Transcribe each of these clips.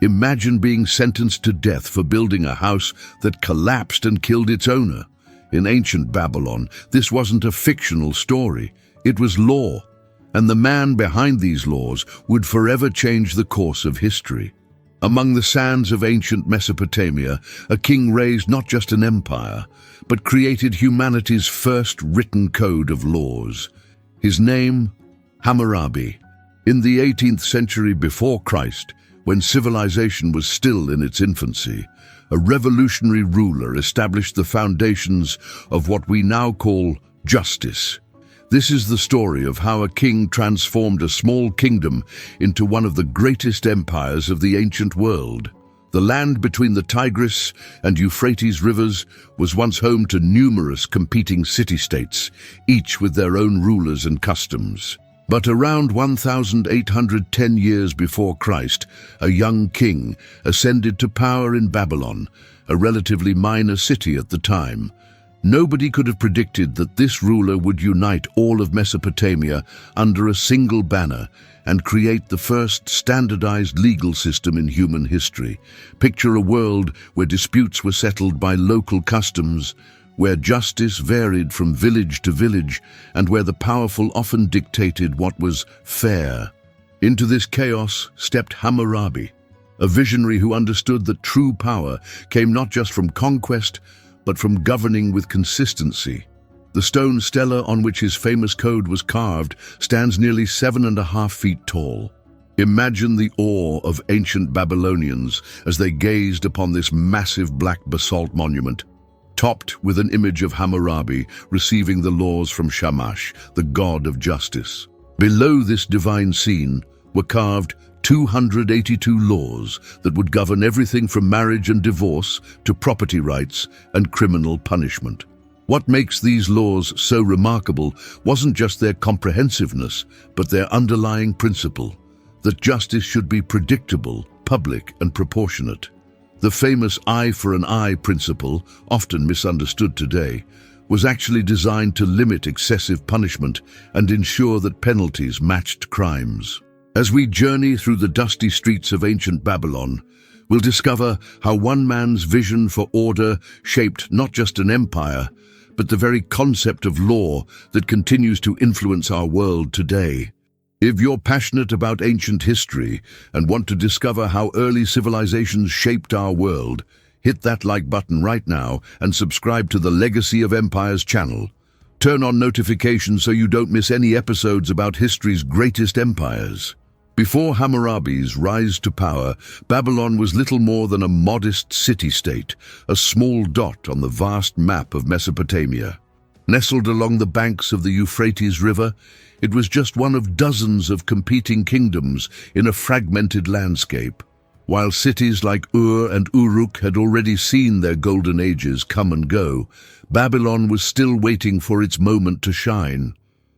Imagine being sentenced to death for building a house that collapsed and killed its owner. In ancient Babylon, this wasn't a fictional story, it was law, and the man behind these laws would forever change the course of history. Among the sands of ancient Mesopotamia, a king raised not just an empire, but created humanity's first written code of laws. His name, Hammurabi. In the 18th century before Christ, when civilization was still in its infancy, a revolutionary ruler established the foundations of what we now call justice. This is the story of how a king transformed a small kingdom into one of the greatest empires of the ancient world. The land between the Tigris and Euphrates rivers was once home to numerous competing city-states, each with their own rulers and customs. But around 1,810 years before Christ, a young king ascended to power in Babylon, a relatively minor city at the time. Nobody could have predicted that this ruler would unite all of Mesopotamia under a single banner and create the first standardized legal system in human history. Picture a world where disputes were settled by local customs, where justice varied from village to village, and where the powerful often dictated what was fair. Into this chaos stepped Hammurabi, a visionary who understood that true power came not just from conquest, but from governing with consistency. The stone stele on which his famous code was carved stands nearly 7.5 feet tall. Imagine the awe of ancient Babylonians as they gazed upon this massive black basalt monument, topped with an image of Hammurabi receiving the laws from Shamash, the god of justice. Below this divine scene were carved 282 laws that would govern everything from marriage and divorce to property rights and criminal punishment. What makes these laws so remarkable wasn't just their comprehensiveness, but their underlying principle, that justice should be predictable, public, and proportionate. The famous eye for an eye principle, often misunderstood today, was actually designed to limit excessive punishment and ensure that penalties matched crimes. As we journey through the dusty streets of ancient Babylon, we'll discover how one man's vision for order shaped not just an empire, but the very concept of law that continues to influence our world today. If you're passionate about ancient history and want to discover how early civilizations shaped our world, hit that like button right now and subscribe to the Legacy of Empires channel. Turn on notifications so you don't miss any episodes about history's greatest empires. Before Hammurabi's rise to power, Babylon was little more than a modest city-state, a small dot on the vast map of Mesopotamia. Nestled along the banks of the Euphrates River, it was just one of dozens of competing kingdoms in a fragmented landscape. While cities like Ur and Uruk had already seen their golden ages come and go, Babylon was still waiting for its moment to shine.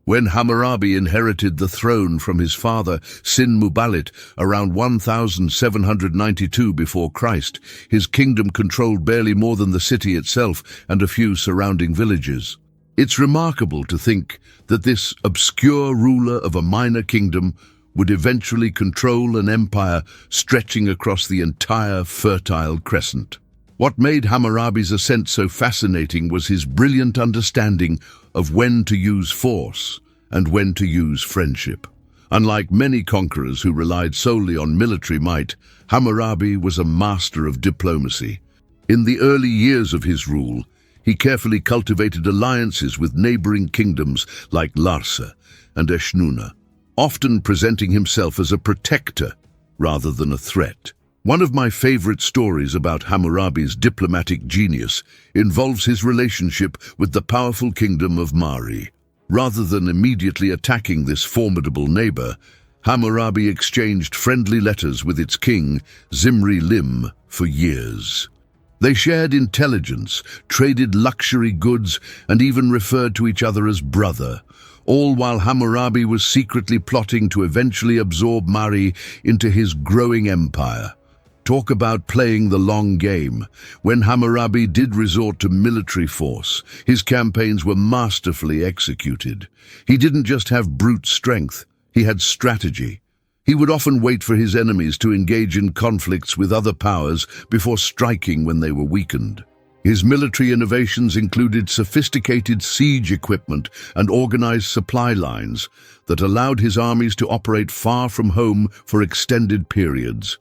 When Hammurabi inherited the throne from his father, Sin-Muballit, around 1792 before Christ, his kingdom controlled barely more than the city itself and a few surrounding villages. It's remarkable to think that this obscure ruler of a minor kingdom would eventually control an empire stretching across the entire Fertile Crescent. What made Hammurabi's ascent so fascinating was his brilliant understanding of when to use force and when to use friendship. Unlike many conquerors who relied solely on military might, Hammurabi was a master of diplomacy. In the early years of his rule, he carefully cultivated alliances with neighboring kingdoms like Larsa and Eshnunna, often presenting himself as a protector rather than a threat. One of my favorite stories about Hammurabi's diplomatic genius involves his relationship with the powerful kingdom of Mari. Rather than immediately attacking this formidable neighbor, Hammurabi exchanged friendly letters with its king, Zimri-Lim, for years. They shared intelligence, traded luxury goods, and even referred to each other as brother, all while Hammurabi was secretly plotting to eventually absorb Mari into his growing empire. Talk about playing the long game. When Hammurabi did resort to military force, his campaigns were masterfully executed. He didn't just have brute strength, he had strategy. He would often wait for his enemies to engage in conflicts with other powers before striking when they were weakened. His military innovations included sophisticated siege equipment and organized supply lines that allowed his armies to operate far from home for extended periods.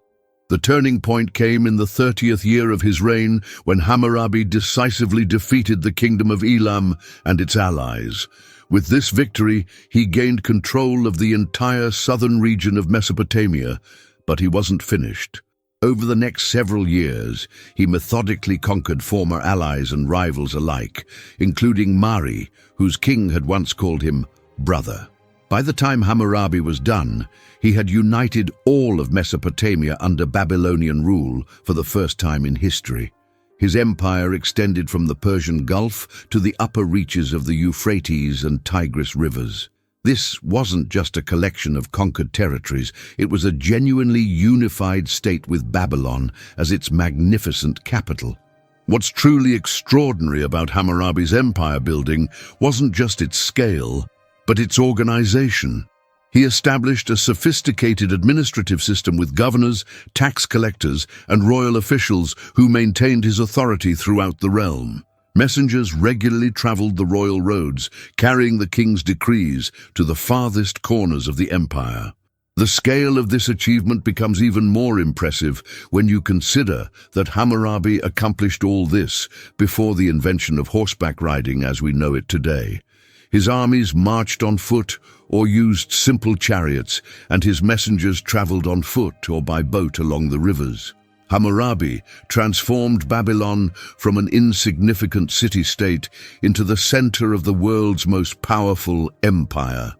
The turning point came in the 30th year of his reign when Hammurabi decisively defeated the kingdom of Elam and its allies. With this victory, he gained control of the entire southern region of Mesopotamia, but he wasn't finished. Over the next several years, he methodically conquered former allies and rivals alike, including Mari, whose king had once called him brother. By the time Hammurabi was done, he had united all of Mesopotamia under Babylonian rule for the first time in history. His empire extended from the Persian Gulf to the upper reaches of the Euphrates and Tigris rivers. This wasn't just a collection of conquered territories, it was a genuinely unified state with Babylon as its magnificent capital. What's truly extraordinary about Hammurabi's empire building wasn't just its scale, but its organization. He established a sophisticated administrative system with governors, tax collectors, and royal officials who maintained his authority throughout the realm. Messengers regularly traveled the royal roads, carrying the king's decrees to the farthest corners of the empire. The scale of this achievement becomes even more impressive when you consider that Hammurabi accomplished all this before the invention of horseback riding as we know it today. His armies marched on foot or used simple chariots, and his messengers traveled on foot or by boat along the rivers. Hammurabi transformed Babylon from an insignificant city-state into the center of the world's most powerful empire.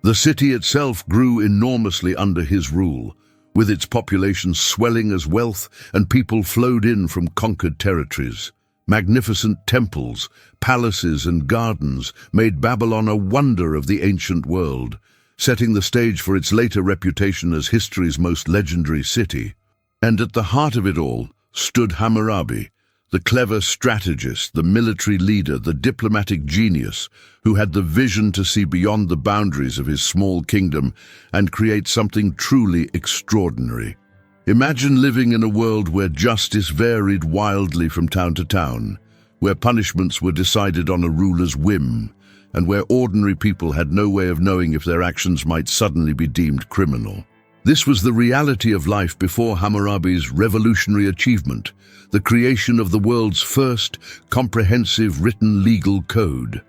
The city itself grew enormously under his rule, with its population swelling as wealth and people flowed in from conquered territories. Magnificent temples, palaces, and gardens made Babylon a wonder of the ancient world, setting the stage for its later reputation as history's most legendary city. And at the heart of it all stood Hammurabi, the clever strategist, the military leader, the diplomatic genius, who had the vision to see beyond the boundaries of his small kingdom and create something truly extraordinary. Imagine living in a world where justice varied wildly from town to town, where punishments were decided on a ruler's whim, and where ordinary people had no way of knowing if their actions might suddenly be deemed criminal. This was the reality of life before Hammurabi's revolutionary achievement, the creation of the world's first comprehensive written legal code.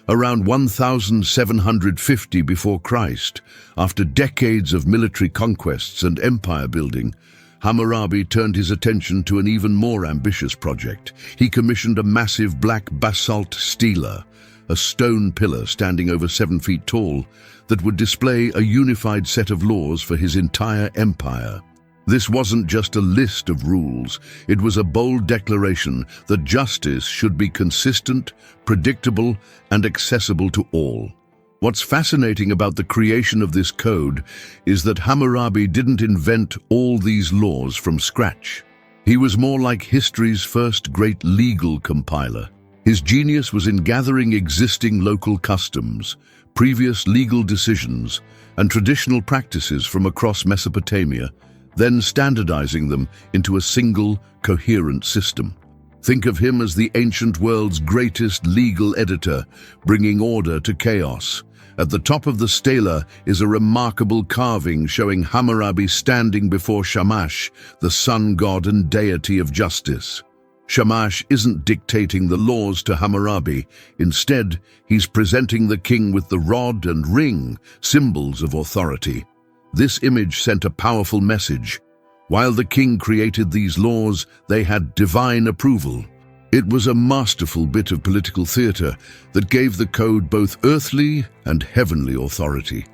Around 1750 before Christ, after decades of military conquests and empire building, Hammurabi turned his attention to an even more ambitious project. He commissioned a massive black basalt stele, a stone pillar standing over 7 feet tall, that would display a unified set of laws for his entire empire. This wasn't just a list of rules, it was a bold declaration that justice should be consistent, predictable, and accessible to all. What's fascinating about the creation of this code is that Hammurabi didn't invent all these laws from scratch. He was more like history's first great legal compiler. His genius was in gathering existing local customs, previous legal decisions, and traditional practices from across Mesopotamia, then standardizing them into a single, coherent system. Think of him as the ancient world's greatest legal editor, bringing order to chaos. At the top of the stele is a remarkable carving showing Hammurabi standing before Shamash, the sun god and deity of justice. Shamash isn't dictating the laws to Hammurabi. Instead, he's presenting the king with the rod and ring, symbols of authority. This image sent a powerful message. While the king created these laws, they had divine approval. It was a masterful bit of political theater that gave the code both earthly and heavenly authority.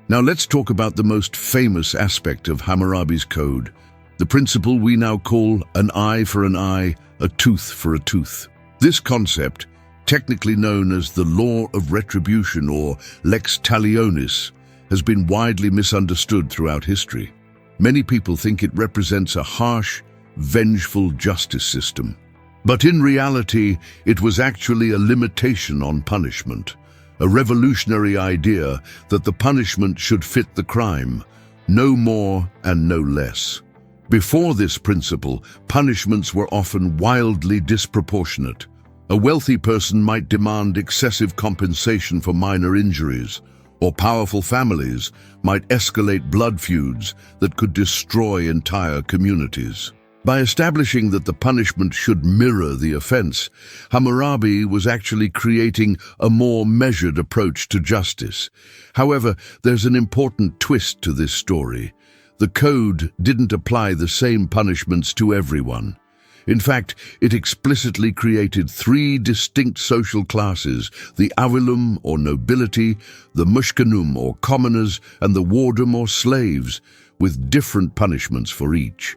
Now let's talk about the most famous aspect of Hammurabi's code, the principle we now call an eye for an eye, a tooth for a tooth. This concept, technically known as the law of retribution or lex talionis, has been widely misunderstood throughout history. Many people think it represents a harsh, vengeful justice system. But in reality, it was actually a limitation on punishment, a revolutionary idea that the punishment should fit the crime, no more and no less. Before this principle, punishments were often wildly disproportionate. A wealthy person might demand excessive compensation for minor injuries, or powerful families might escalate blood feuds that could destroy entire communities. By establishing that the punishment should mirror the offense, Hammurabi was actually creating a more measured approach to justice. However, there's an important twist to this story. The code didn't apply the same punishments to everyone. In fact, it explicitly created three distinct social classes: the avilum, or nobility, the mushkanum, or commoners, and the wardum, or slaves, with different punishments for each.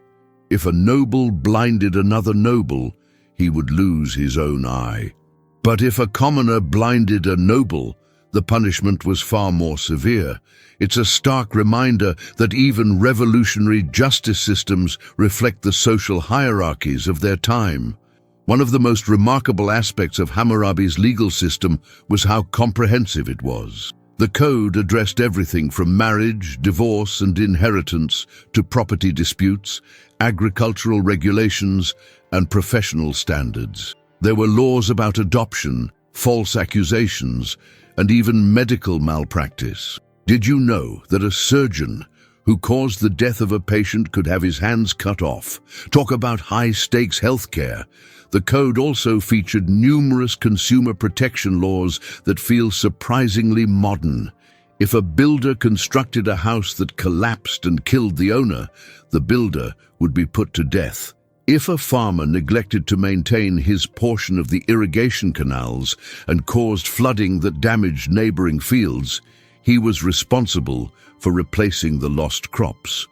If a noble blinded another noble, he would lose his own eye. But if a commoner blinded a noble, the punishment was far more severe. It's a stark reminder that even revolutionary justice systems reflect the social hierarchies of their time. One of the most remarkable aspects of Hammurabi's legal system was how comprehensive it was. The code addressed everything from marriage, divorce, and inheritance to property disputes, agricultural regulations, and professional standards. There were laws about adoption, false accusations, and even medical malpractice. Did you know that a surgeon who caused the death of a patient could have his hands cut off? Talk about high-stakes healthcare. The code also featured numerous consumer protection laws that feel surprisingly modern. If a builder constructed a house that collapsed and killed the owner, the builder would be put to death. If a farmer neglected to maintain his portion of the irrigation canals and caused flooding that damaged neighboring fields, he was responsible for replacing the lost crops.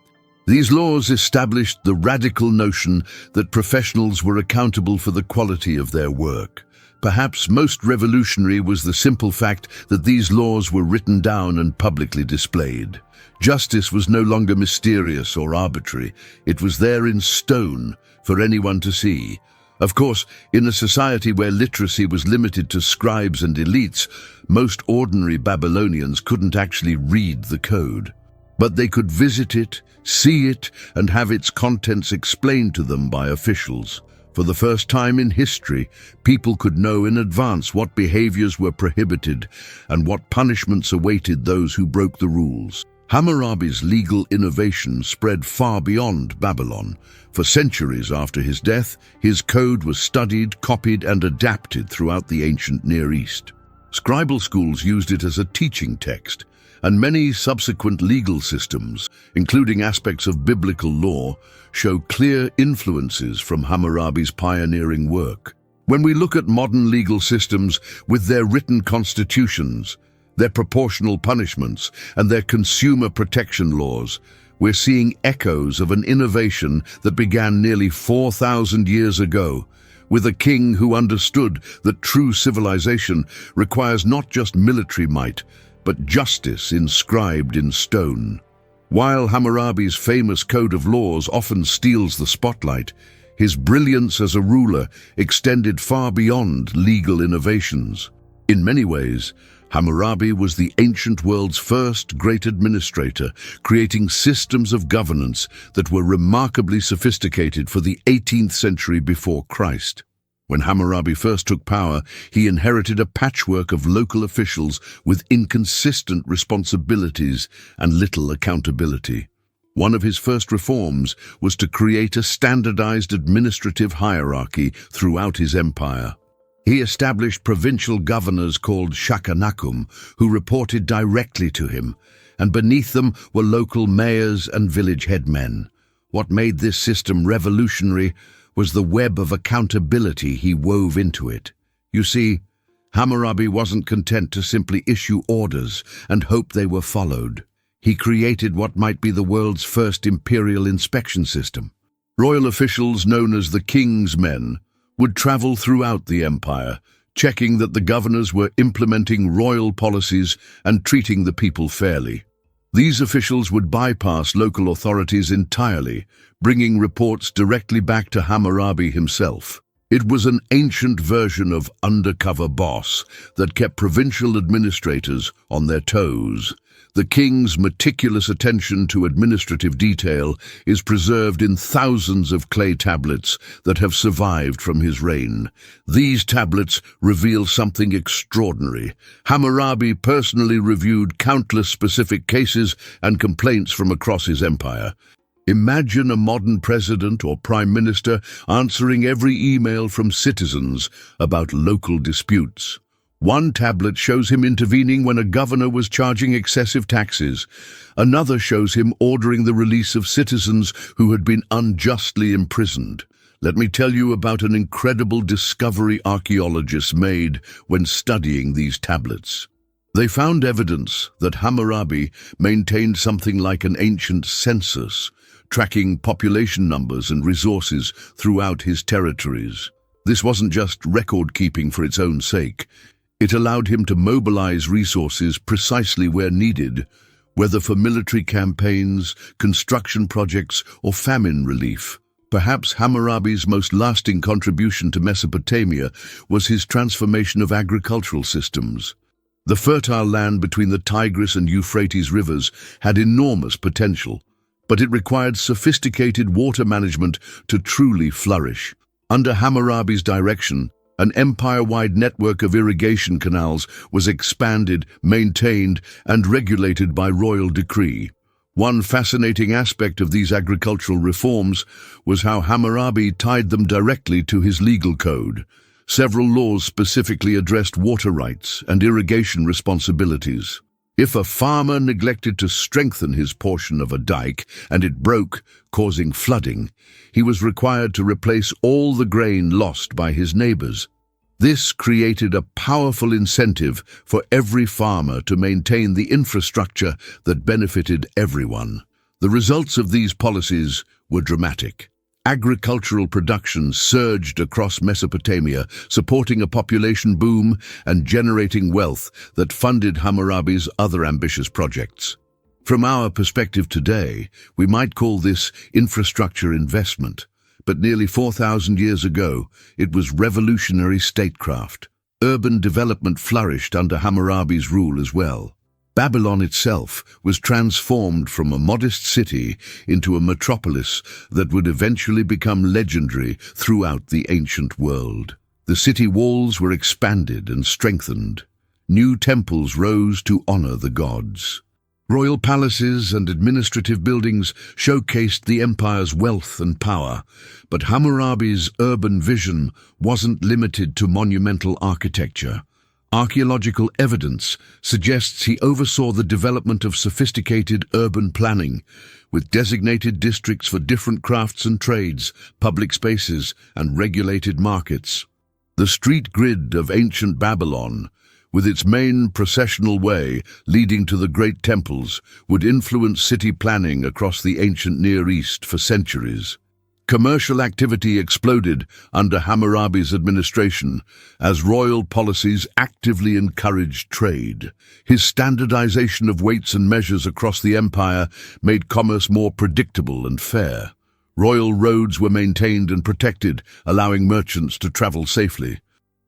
These laws established the radical notion that professionals were accountable for the quality of their work. Perhaps most revolutionary was the simple fact that these laws were written down and publicly displayed. Justice was no longer mysterious or arbitrary. It was there in stone for anyone to see. Of course, in a society where literacy was limited to scribes and elites, most ordinary Babylonians couldn't actually read the code. But they could visit it, see it, and have its contents explained to them by officials. For the first time in history, people could know in advance what behaviors were prohibited and what punishments awaited those who broke the rules. Hammurabi's legal innovation spread far beyond Babylon. For centuries after his death, his code was studied, copied, and adapted throughout the ancient Near East. Scribal schools used it as a teaching text, and many subsequent legal systems, including aspects of biblical law, show clear influences from Hammurabi's pioneering work. When we look at modern legal systems with their written constitutions, their proportional punishments, and their consumer protection laws, we're seeing echoes of an innovation that began nearly 4,000 years ago, with a king who understood that true civilization requires not just military might, but justice inscribed in stone. While Hammurabi's famous Code of Laws often steals the spotlight, his brilliance as a ruler extended far beyond legal innovations. In many ways, Hammurabi was the ancient world's first great administrator, creating systems of governance that were remarkably sophisticated for the 18th century before Christ. When Hammurabi first took power, he inherited a patchwork of local officials with inconsistent responsibilities and little accountability. One of his first reforms was to create a standardized administrative hierarchy throughout his empire. He established provincial governors called shakanakum, who reported directly to him, and beneath them were local mayors and village headmen. What made this system revolutionary was the web of accountability he wove into it. You see, Hammurabi wasn't content to simply issue orders and hope they were followed. He created what might be the world's first imperial inspection system. Royal officials, known as the king's men, would travel throughout the empire, checking that the governors were implementing royal policies and treating the people fairly. These officials would bypass local authorities entirely, bringing reports directly back to Hammurabi himself. It was an ancient version of undercover boss that kept provincial administrators on their toes. The king's meticulous attention to administrative detail is preserved in thousands of clay tablets that have survived from his reign. These tablets reveal something extraordinary. Hammurabi personally reviewed countless specific cases and complaints from across his empire. Imagine a modern president or prime minister answering every email from citizens about local disputes. One tablet shows him intervening when a governor was charging excessive taxes. Another shows him ordering the release of citizens who had been unjustly imprisoned. Let me tell you about an incredible discovery archaeologists made when studying these tablets. They found evidence that Hammurabi maintained something like an ancient census, tracking population numbers and resources throughout his territories. This wasn't just record-keeping for its own sake. It allowed him to mobilize resources precisely where needed, whether for military campaigns, construction projects, or famine relief. Perhaps Hammurabi's most lasting contribution to Mesopotamia was his transformation of agricultural systems. The fertile land between the Tigris and Euphrates rivers had enormous potential, but it required sophisticated water management to truly flourish. Under Hammurabi's direction, an empire-wide network of irrigation canals was expanded, maintained, and regulated by royal decree. One fascinating aspect of these agricultural reforms was how Hammurabi tied them directly to his legal code. Several laws specifically addressed water rights and irrigation responsibilities. If a farmer neglected to strengthen his portion of a dike and it broke, causing flooding, he was required to replace all the grain lost by his neighbors. This created a powerful incentive for every farmer to maintain the infrastructure that benefited everyone. The results of these policies were dramatic. Agricultural production surged across Mesopotamia, supporting a population boom and generating wealth that funded Hammurabi's other ambitious projects. From our perspective today, we might call this infrastructure investment, but nearly 4,000 years ago, it was revolutionary statecraft. Urban development flourished under Hammurabi's rule as well. Babylon itself was transformed from a modest city into a metropolis that would eventually become legendary throughout the ancient world. The city walls were expanded and strengthened. New temples rose to honor the gods. Royal palaces and administrative buildings showcased the empire's wealth and power, but Hammurabi's urban vision wasn't limited to monumental architecture. Archaeological evidence suggests he oversaw the development of sophisticated urban planning, with designated districts for different crafts and trades, public spaces, and regulated markets. The street grid of ancient Babylon, with its main processional way leading to the great temples, would influence city planning across the ancient Near East for centuries. Commercial activity exploded under Hammurabi's administration as royal policies actively encouraged trade. His standardization of weights and measures across the empire made commerce more predictable and fair. Royal roads were maintained and protected, allowing merchants to travel safely.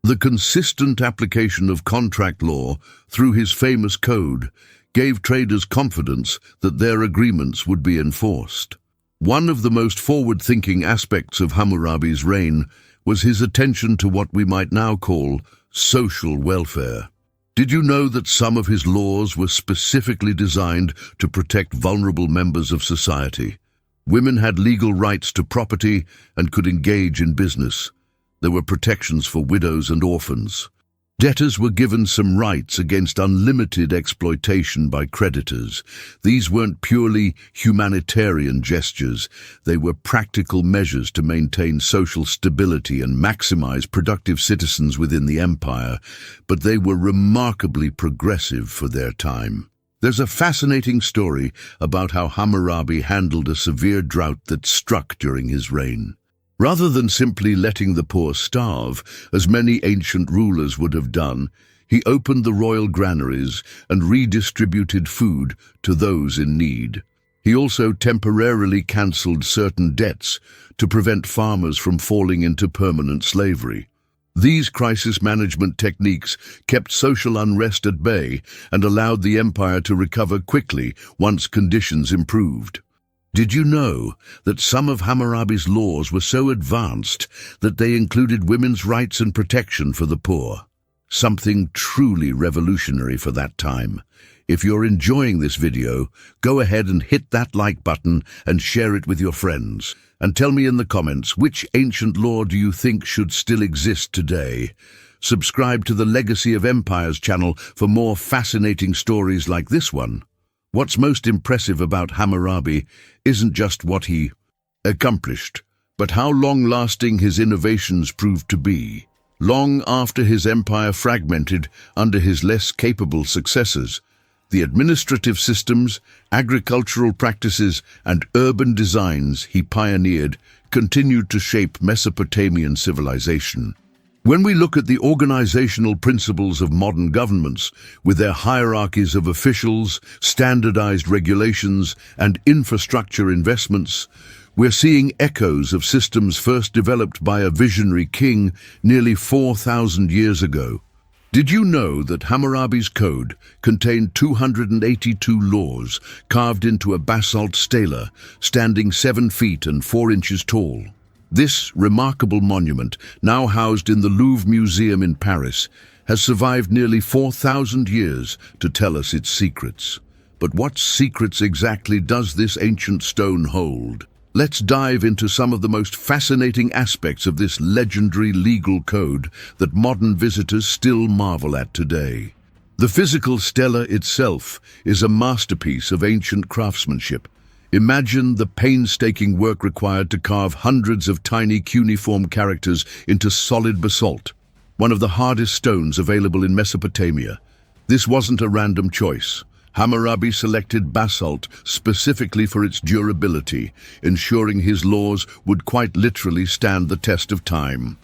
The consistent application of contract law through his famous code gave traders confidence that their agreements would be enforced. One of the most forward-thinking aspects of Hammurabi's reign was his attention to what we might now call social welfare. Did you know that some of his laws were specifically designed to protect vulnerable members of society? Women had legal rights to property and could engage in business. There were protections for widows and orphans. Debtors were given some rights against unlimited exploitation by creditors. These weren't purely humanitarian gestures. They were practical measures to maintain social stability and maximize productive citizens within the empire, but they were remarkably progressive for their time. There's a fascinating story about how Hammurabi handled a severe drought that struck during his reign. Rather than simply letting the poor starve, as many ancient rulers would have done, he opened the royal granaries and redistributed food to those in need. He also temporarily cancelled certain debts to prevent farmers from falling into permanent slavery. These crisis management techniques kept social unrest at bay and allowed the empire to recover quickly once conditions improved. Did you know that some of Hammurabi's laws were so advanced that they included women's rights and protection for the poor? Something truly revolutionary for that time. If you're enjoying this video, go ahead and hit that like button and share it with your friends. And tell me in the comments, which ancient law do you think should still exist today? Subscribe to the Legacy of Empires channel for more fascinating stories like this one. What's most impressive about Hammurabi isn't just what he accomplished, but how long-lasting his innovations proved to be. Long after his empire fragmented under his less capable successors, the administrative systems, agricultural practices, and urban designs he pioneered continued to shape Mesopotamian civilization. When we look at the organizational principles of modern governments, with their hierarchies of officials, standardized regulations, and infrastructure investments, we're seeing echoes of systems first developed by a visionary king nearly 4,000 years ago. Did you know that Hammurabi's code contained 282 laws carved into a basalt stele, standing 7 feet and 4 inches tall? This remarkable monument, now housed in the Louvre Museum in Paris, has survived nearly 4,000 years to tell us its secrets. But what secrets exactly does this ancient stone hold? Let's dive into some of the most fascinating aspects of this legendary legal code that modern visitors still marvel at today. The physical stele itself is a masterpiece of ancient craftsmanship. Imagine the painstaking work required to carve hundreds of tiny cuneiform characters into solid basalt, one of the hardest stones available in Mesopotamia. This wasn't a random choice. Hammurabi selected basalt specifically for its durability, ensuring his laws would quite literally stand the test of time.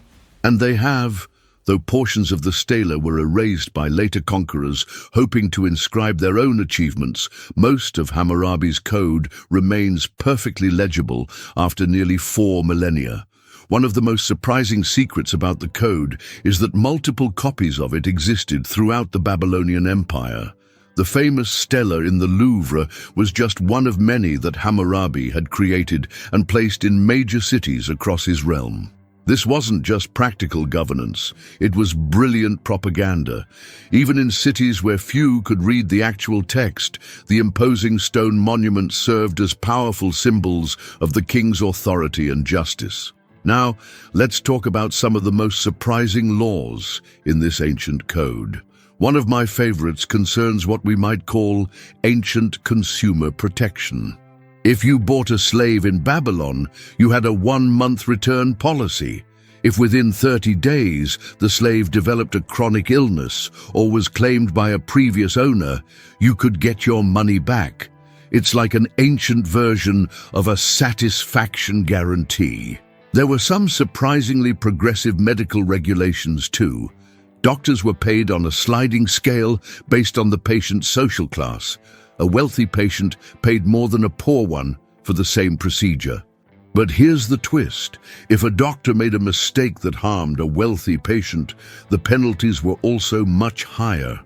And they have, though portions of the stele were erased by later conquerors hoping to inscribe their own achievements. Most of Hammurabi's code remains perfectly legible after nearly 4 millennia. One of the most surprising secrets about the code is that multiple copies of it existed throughout the Babylonian Empire. The famous stele in the Louvre was just one of many that Hammurabi had created and placed in major cities across his realm. This wasn't just practical governance, it was brilliant propaganda. Even in cities where few could read the actual text, the imposing stone monuments served as powerful symbols of the king's authority and justice. Now, let's talk about some of the most surprising laws in this ancient code. One of my favorites concerns what we might call ancient consumer protection. If you bought a slave in Babylon, you had a 1-month return policy. If within 30 days the slave developed a chronic illness or was claimed by a previous owner, you could get your money back. It's like an ancient version of a satisfaction guarantee. There were some surprisingly progressive medical regulations too. Doctors were paid on a sliding scale based on the patient's social class. A wealthy patient paid more than a poor one for the same procedure. But here's the twist. If a doctor made a mistake that harmed a wealthy patient, the penalties were also much higher.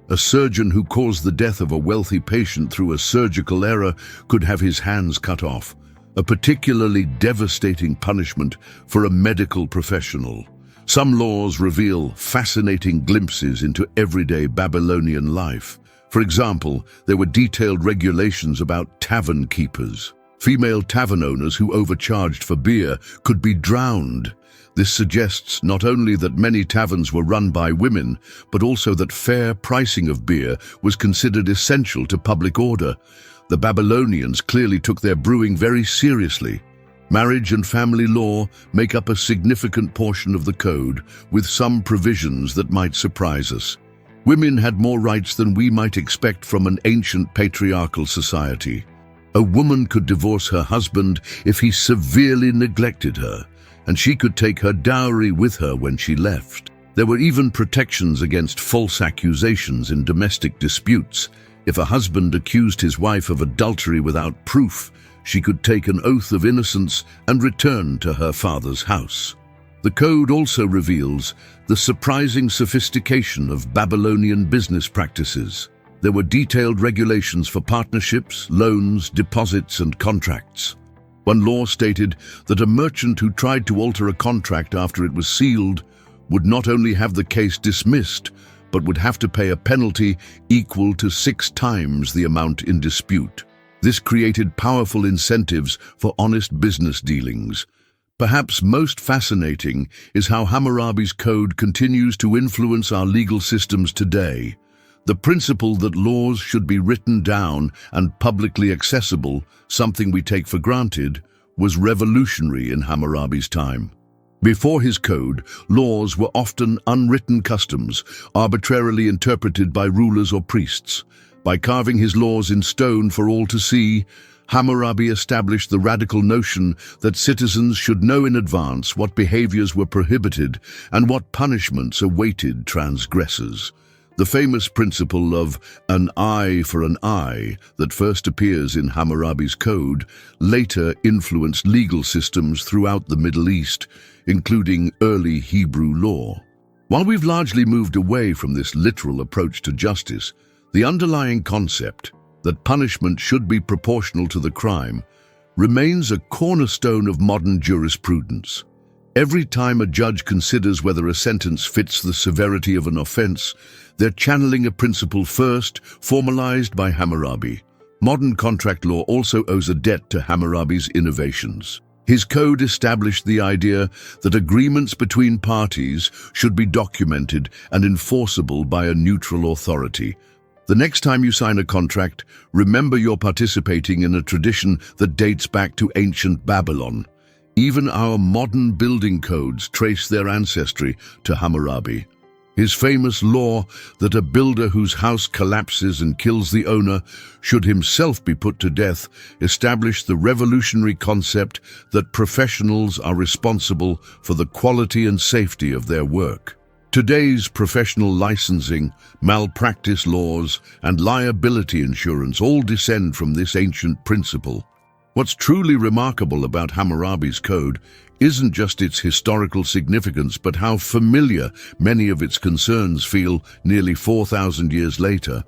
A surgeon who caused the death of a wealthy patient through a surgical error could have his hands cut off, a particularly devastating punishment for a medical professional. Some laws reveal fascinating glimpses into everyday Babylonian life. For example, there were detailed regulations about tavern keepers. Female tavern owners who overcharged for beer could be drowned. This suggests not only that many taverns were run by women, but also that fair pricing of beer was considered essential to public order. The Babylonians clearly took their brewing very seriously. Marriage and family law make up a significant portion of the code, with some provisions that might surprise us. Women had more rights than we might expect from an ancient patriarchal society. A woman could divorce her husband if he severely neglected her, and she could take her dowry with her when she left. There were even protections against false accusations in domestic disputes. If a husband accused his wife of adultery without proof, she could take an oath of innocence and return to her father's house. The code also reveals the surprising sophistication of Babylonian business practices. There were detailed regulations for partnerships, loans, deposits, and contracts. One law stated that a merchant who tried to alter a contract after it was sealed would not only have the case dismissed, but would have to pay a penalty equal to 6 times the amount in dispute. This created powerful incentives for honest business dealings. Perhaps most fascinating is how Hammurabi's code continues to influence our legal systems today. The principle that laws should be written down and publicly accessible, something we take for granted, was revolutionary in Hammurabi's time. Before his code, laws were often unwritten customs, arbitrarily interpreted by rulers or priests. By carving his laws in stone for all to see, Hammurabi established the radical notion that citizens should know in advance what behaviors were prohibited and what punishments awaited transgressors. The famous principle of an eye for an eye that first appears in Hammurabi's code later influenced legal systems throughout the Middle East, including early Hebrew law. While we've largely moved away from this literal approach to justice, the underlying concept that punishment should be proportional to the crime remains a cornerstone of modern jurisprudence. Every time a judge considers whether a sentence fits the severity of an offense, they're channeling a principle first formalized by Hammurabi. Modern contract law also owes a debt to Hammurabi's innovations. His code established the idea that agreements between parties should be documented and enforceable by a neutral authority. The next time you sign a contract, remember you're participating in a tradition that dates back to ancient Babylon. Even our modern building codes trace their ancestry to Hammurabi. His famous law that a builder whose house collapses and kills the owner should himself be put to death established the revolutionary concept that professionals are responsible for the quality and safety of their work. Today's professional licensing, malpractice laws, and liability insurance all descend from this ancient principle. What's truly remarkable about Hammurabi's code isn't just its historical significance, but how familiar many of its concerns feel nearly 4,000 years later.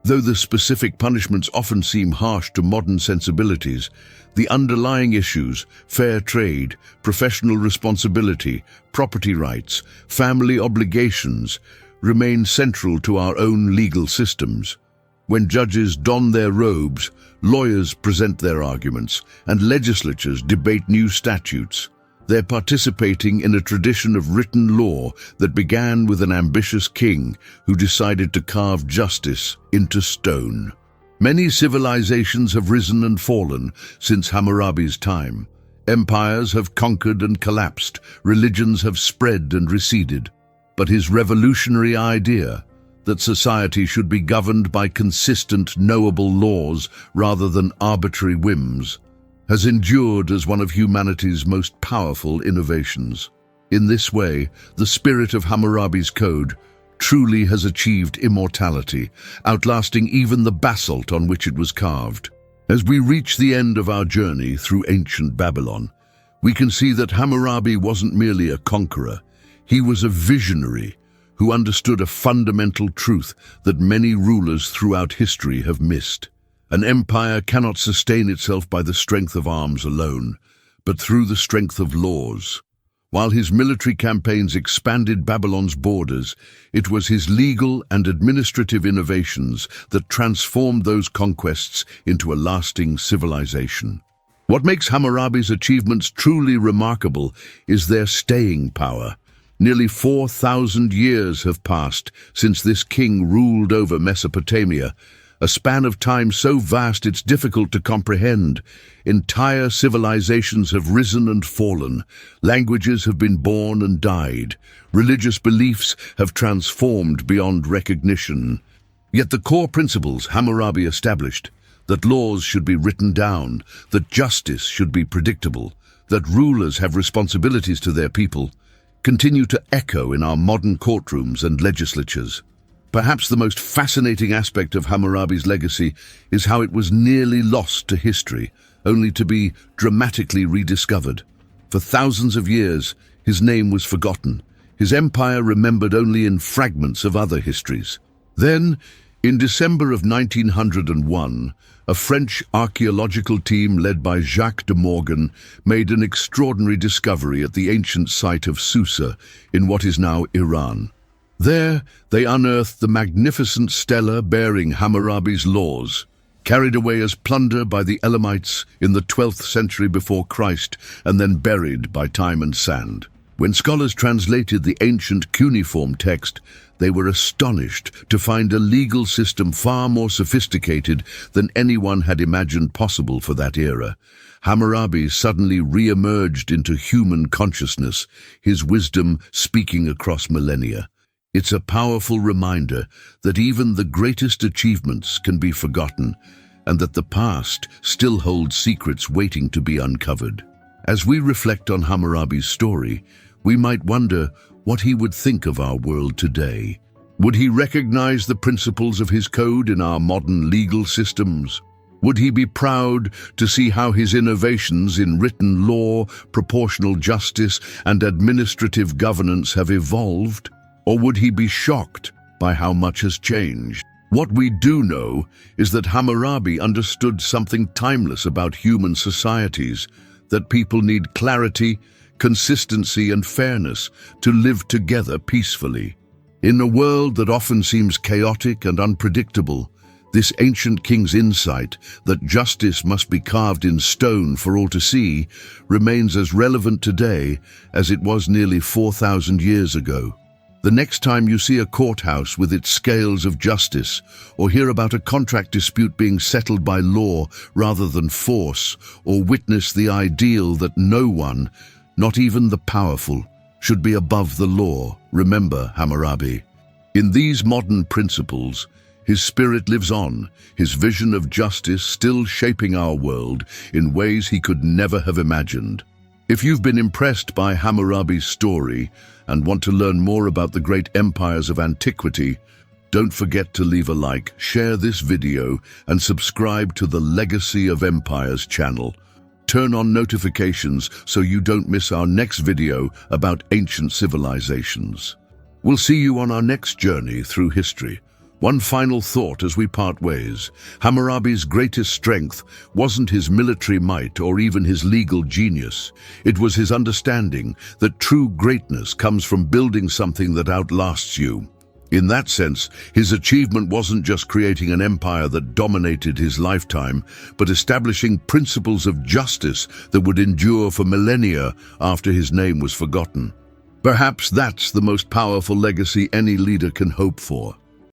Though the specific punishments often seem harsh to modern sensibilities, the underlying issues, fair trade, professional responsibility, property rights, family obligations, remain central to our own legal systems. When judges don their robes, lawyers present their arguments, and legislatures debate new statutes, they're participating in a tradition of written law that began with an ambitious king who decided to carve justice into stone. Many civilizations have risen and fallen since Hammurabi's time. Empires have conquered and collapsed, religions have spread and receded. But his revolutionary idea that society should be governed by consistent, knowable laws rather than arbitrary whims has endured as one of humanity's most powerful innovations. In this way, the spirit of Hammurabi's code truly has achieved immortality, outlasting even the basalt on which it was carved. As we reach the end of our journey through ancient Babylon, we can see that Hammurabi wasn't merely a conqueror. He was a visionary who understood a fundamental truth that many rulers throughout history have missed. An empire cannot sustain itself by the strength of arms alone, but through the strength of laws. While his military campaigns expanded Babylon's borders, it was his legal and administrative innovations that transformed those conquests into a lasting civilization. What makes Hammurabi's achievements truly remarkable is their staying power. Nearly 4,000 years have passed since this king ruled over Mesopotamia, a span of time so vast it's difficult to comprehend. Entire civilizations have risen and fallen, languages have been born and died, religious beliefs have transformed beyond recognition. Yet the core principles Hammurabi established, that laws should be written down, that justice should be predictable, that rulers have responsibilities to their people, continue to echo in our modern courtrooms and legislatures. Perhaps the most fascinating aspect of Hammurabi's legacy is how it was nearly lost to history, only to be dramatically rediscovered. For thousands of years, His name was forgotten, his empire remembered only in fragments of other histories. Then, in December of 1901, a French archaeological team led by Jacques de Morgan made an extraordinary discovery at the ancient site of Susa in what is now Iran. There, they unearthed the magnificent stele bearing Hammurabi's laws, carried away as plunder by the Elamites in the 12th century before Christ and then buried by time and sand. When scholars translated the ancient cuneiform text, they were astonished to find a legal system far more sophisticated than anyone had imagined possible for that era. Hammurabi suddenly re-emerged into human consciousness, his wisdom speaking across millennia. It's a powerful reminder that even the greatest achievements can be forgotten, and that the past still holds secrets waiting to be uncovered. As we reflect on Hammurabi's story, we might wonder what he would think of our world today. Would he recognize the principles of his code in our modern legal systems? Would he be proud to see how his innovations in written law, proportional justice, and administrative governance have evolved? Or would he be shocked by how much has changed? What we do know is that Hammurabi understood something timeless about human societies, that people need clarity, consistency, and fairness to live together peacefully. In a world that often seems chaotic and unpredictable, this ancient king's insight that justice must be carved in stone for all to see remains as relevant today as it was nearly 4,000 years ago. The next time you see a courthouse with its scales of justice, or hear about a contract dispute being settled by law rather than force, or witness the ideal that no one, not even the powerful, should be above the law, remember Hammurabi. In these modern principles, his spirit lives on, his vision of justice still shaping our world in ways he could never have imagined. If you've been impressed by Hammurabi's story and want to learn more about the great empires of antiquity, don't forget to leave a like, share this video, and subscribe to the Legacy of Empires channel. Turn on notifications so you don't miss our next video about ancient civilizations. We'll see you on our next journey through history. One final thought as we part ways. Hammurabi's greatest strength wasn't his military might or even his legal genius. It was his understanding that true greatness comes from building something that outlasts you. In that sense, his achievement wasn't just creating an empire that dominated his lifetime, but establishing principles of justice that would endure for millennia after his name was forgotten. Perhaps that's the most powerful legacy any leader can hope for.